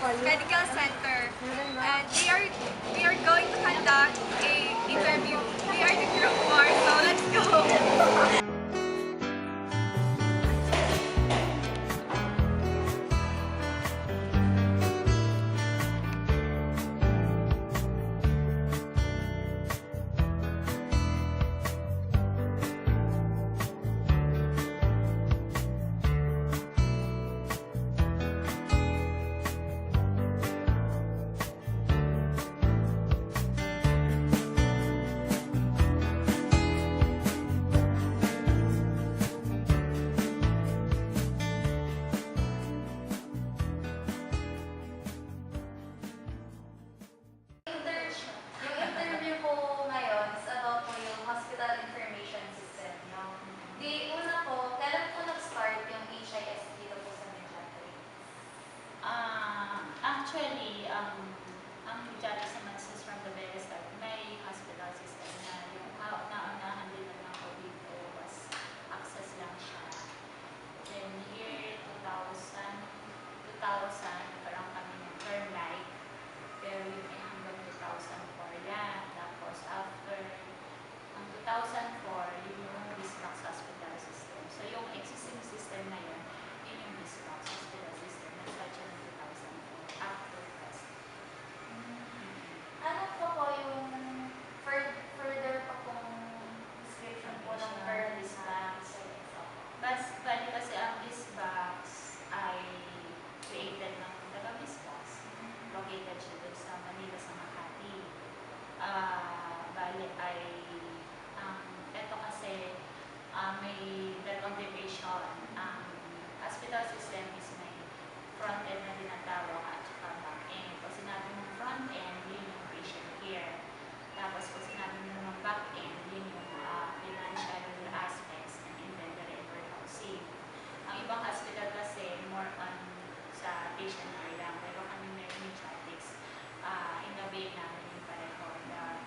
Medical Center. And we are going to conduct a interview. We are the group 4, so let's go! Yung interview ko ngayon is about po yung hospital information system, no? Di una po, kailan po nag-start yung HIS dito po sa Mediatory? Actually, ang Mediatory naman is from the very start, may hospital system na yung naunahan din ng COVID was access lang siya. Then year 2000 parang kami ng term life. Pero yun ay hanggang 2004 yan. Tapos after ang 2004, yun yung Bismax Hospital System. So yung existing system na yun, yun yung Bismax Hospital System. Nag-start siya ng 2004 after test. Ano po yung further pa pong description po ng term Bismax? Bali kasi ang Bismax ay created ng taga-Bismax. Located siya doon sa Manila, sa Makati. Bali ay, ito kasi may dalawang division. Ang hospital system is may front end na tinatawag at saka back end. Pag sinabi mong front end, yun yung patient care. Tapos pag sinabi mong back end, yun yung financial aspects and inventory and warehousing. Ang ibang hospital kasi more on sa patient care lang. Pero kami may traffics, in a way namin yung pareho na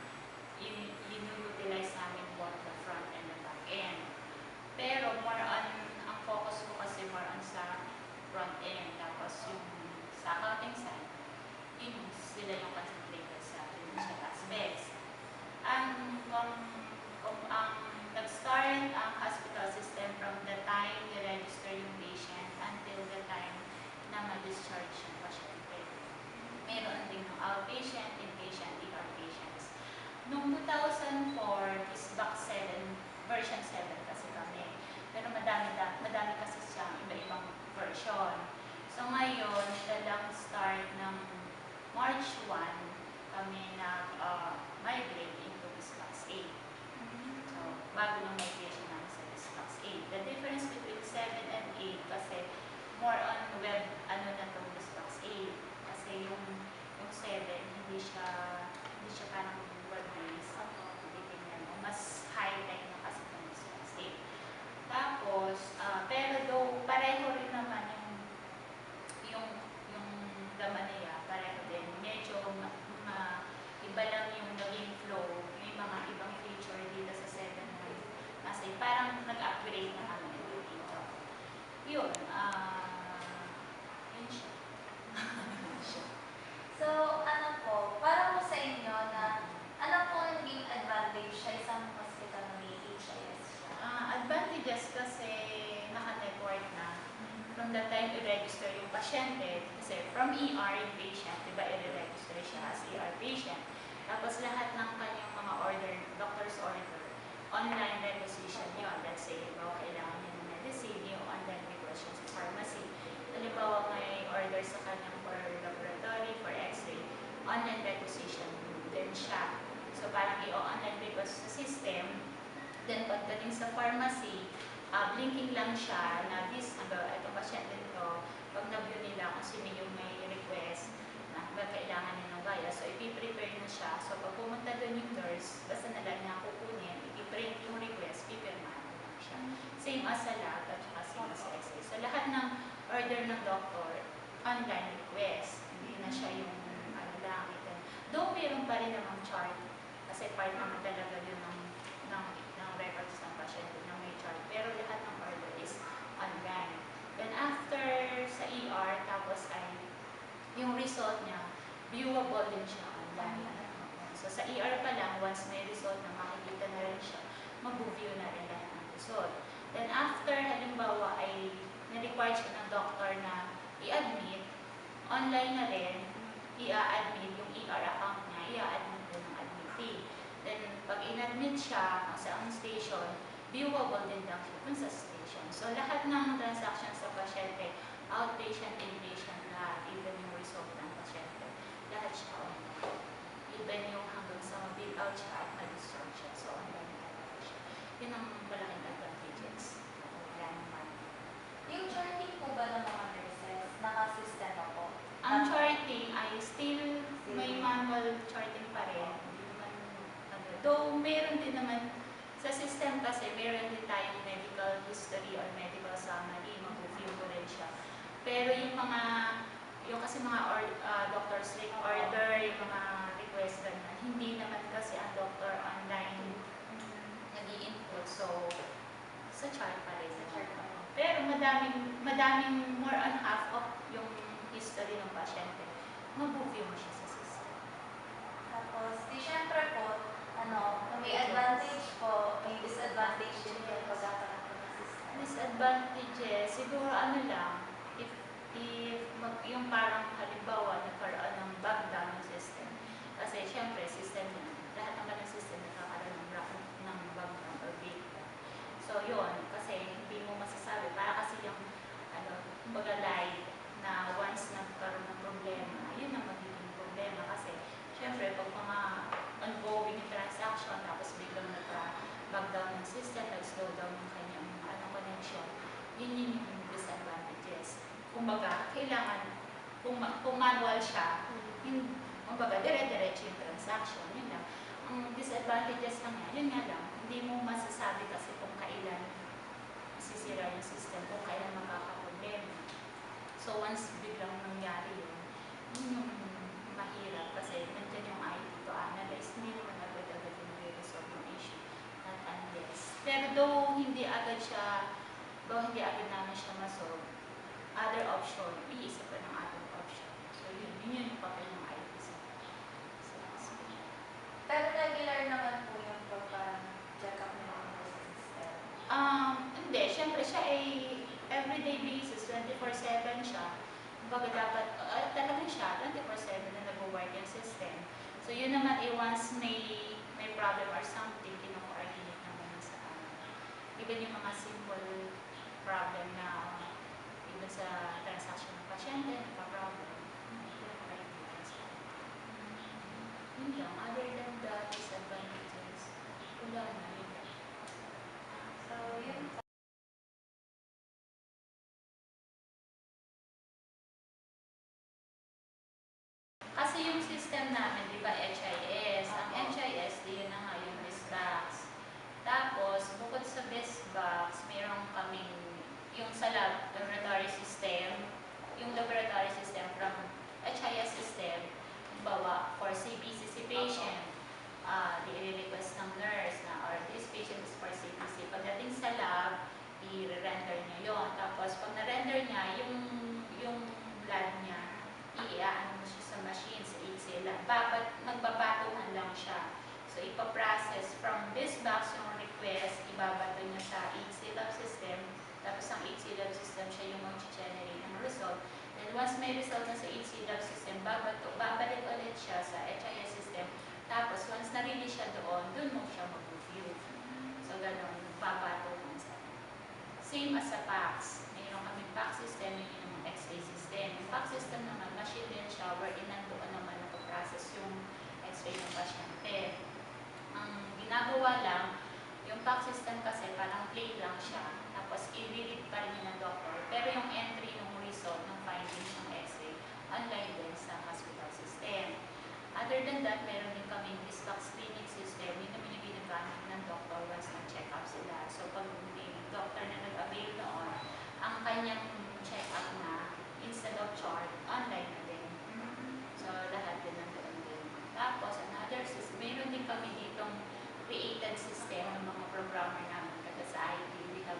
utilize namin both the front and the back end. Pero more on, ang focus ko kasi more on sa front end. Tapos yung sa accounting side, yun sila yung concentrated sa financial aspects. Ang nag-start ang hospital system from the time you register yung patient until the time na ma-discharge yung pasyente. Meron din ng outpatient, inpatient, ER patients. Noong 2004 is back 7, version 7 kasi kami. Pero madami kasi siyang iba-ibang version. So ngayon, dalang start ng March 1, kami nag-migrate into Bismax 8. So, bago ng migration namin sa Bismax 8. The difference between 7 and 8 kasi more on web, na itong Bismax 8. Kasi yung 7, hindi siya parang web-based. Mas high-tech na kasi itong Bismax 8. Tapos, pero though pareho rin naman yung laman niya, pareho din. Medyo iba lang yung naging flow. May mga ibang feature dito sa 7 na kasi parang nag-upgrade na kami dito. Yun, yun siya. So, ano po, para po sa inyo na ano po ang naging advantage sa isang hospital na may HIS siya? Advantages kasi naka-network na. From the time i-register yung pasyente, kasi from ER yung patient, diba i-register siya as ER patient. Tapos lahat ng kanyang mga order, doctor's order, online requisition yun. Let's say, halimbawa kailangan niya ng medicine, yung online requisition sa pharmacy. Halimbawa may order sa kanyang for laboratory, for x-ray, online requisition din siya. So parang i-online request sa system, then pagdating sa pharmacy, blinking lang siya na itong pasyente nito, pag na-view nila kung sino yung may request na kailangan niya ng gaya. So, ipiprepare na siya. So, pag pumunta doon yung nurse, basta na lang niya kukunin, ipiprint yung request, pipirmahan lang siya. Same as sa lab at same as sa x-ray. So, lahat ng order ng doctor, online request. Hindi na siya yung lang. Though mayroon pa rin namang chart, kasi part naman talaga yun ng records ng pasyente na may chart. Pero lahat ng order is online. Then after sa ER, tapos ay yung required siya ng doctor na i-admit, online na rin, i-admit yung ER account niya, i-admit din ng admittee. Then, pag in-admit siya sa ang station, viewable din lang siya dun sa station. So, lahat ng transactions sa pasyente, outpatient, inpatient, lahat, even yung result ng pasyente, lahat siya online. Even yung hanggang sa ma-bill out siya at ma-discharge siya. So, online na talaga siya. Yun ang malaking advantages. Wala naman. Yung charting po ba ng mga nurses, naka-sistema po? Ang charting ay still may manual charting pa rin. Hindi naman, though meron din naman sa system kasi meron din tayong medical history or medical summary, mag-review ko rin siya. Pero yung kasi mga doctor's order, yung mga request ganun, hindi naman kasi ang doctor online nag-i-input. So, sa chart pa rin. Pero madaming more on half of yung history ng pasyente. Mag-review mo siya sa system. Tapos, di syempre po, may advantage po, may disadvantage din po pagkakaroon po ng system. Disadvantages, siguro lang, if yung parang halimbawa nagkaroon ng backdown ng system. Kasi syempre, system lahat naman ng system nakakaroon ng backdown or breakdown. So yun, kasi hindi mo masasabi, para kasi yung kumbaga live na once nagkaroon ng problema, yun ang magiging problema kasi syempre pag mga ongoing transaction tapos biglang nagka-backdown ng system, nag-slow down yung kanyang connection, yun yung disadvantages. Kumbaga, kailangan, kung manual siya, kumbaga, dire-diretso yung transaction, yun lang. Ang disadvantages lang yan, yun nga lang, hindi mo masasabi kasi kung kailan masisira yung system, kung kailan makakaproblema. So, once biglang nangyari yun yung mahirap kasi nandiyan yung IT to analyze, hindi naman agad-agad yung resolve yung issue. Not unless. Pero though hindi agad namin siya masolve, other option, iisip pa ng other option. So, yun yung papel ng IT sa hospital. Pero regular naman po yung pagpa-check up nila sa system. Hindi. Siyempre, siya ay everyday basis, 24/7 siya. Kumbaga dapat, talagang siya, 24/7 na nag-work yung system. So, yun naman, once may problem or something, kino-coordinate naman sa even yung mga simple problem na even sa transaction ng pasyente, nagka-problem, kino-coordinate sa yun lang. Other than the disadvantages, wala na yun. So, yun. Kasi yung system namin, di ba, HIS. Ang HIS, yun na nga yung BizBox. Tapos, bukod sa BizBox, meron kaming yung sa laboratory system, yung laboratory system from HIS system, bawa for CBCC patient, i-request ng nurse na, or this patient is for CBC. Pagdating sa lab, i-render niya yon. Tapos, pag na-render niya, yung blood niya, i-ano mo siya sa machine, sa HCL. Magbabatungan lang siya. So, ipaprocess from this box yung request, ibabato niya sa HCL system. Tapos, ang HCL system siya yung mag-generate ng result. Then, once may result na sa HCL system, babalik ulit siya sa HIS system. Tapos, once na-release siya doon mo siya mag-review. So, gano'n, babatungan sa same as sa PACS. Mayroon kami PACS system, yung X-ray system. Yung PACS system naman, machine din siya, wherein nandoon naman process yung X-ray ng pasyente. Ang ginagawa lang, yung PACS system kasi parang plate lang siya. Tapos, i-read pa rin ng doctor. Pero yung entry ng result ng findings ng X-ray, online din sa hospital system. Other than that, meron din kaming BizBox clinic system. Yun naman yung ginagamit ng doctor once nag-check up sila. So, pag may doctor na nag-avail noon, ang kanyang check-up na, instead of chart, online na din. So, lahat din nandoon din. Tapos, another system, meron din kami ditong created system ng mga programmer namin. Kasi sa IT, we have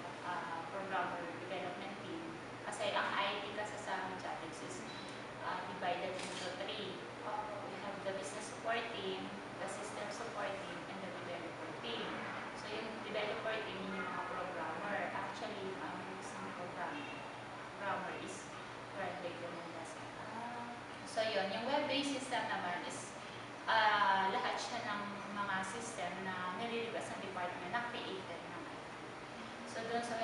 programmer development team. Kasi ang IT kasi sa amin, Chapex, is divided into 3. We have the business support team, the system support team, and the developer team. So, yung developer team, yun, yung web-based system naman is lahat siya ng mga system na nililibas ng department na created ng IT. So doon sa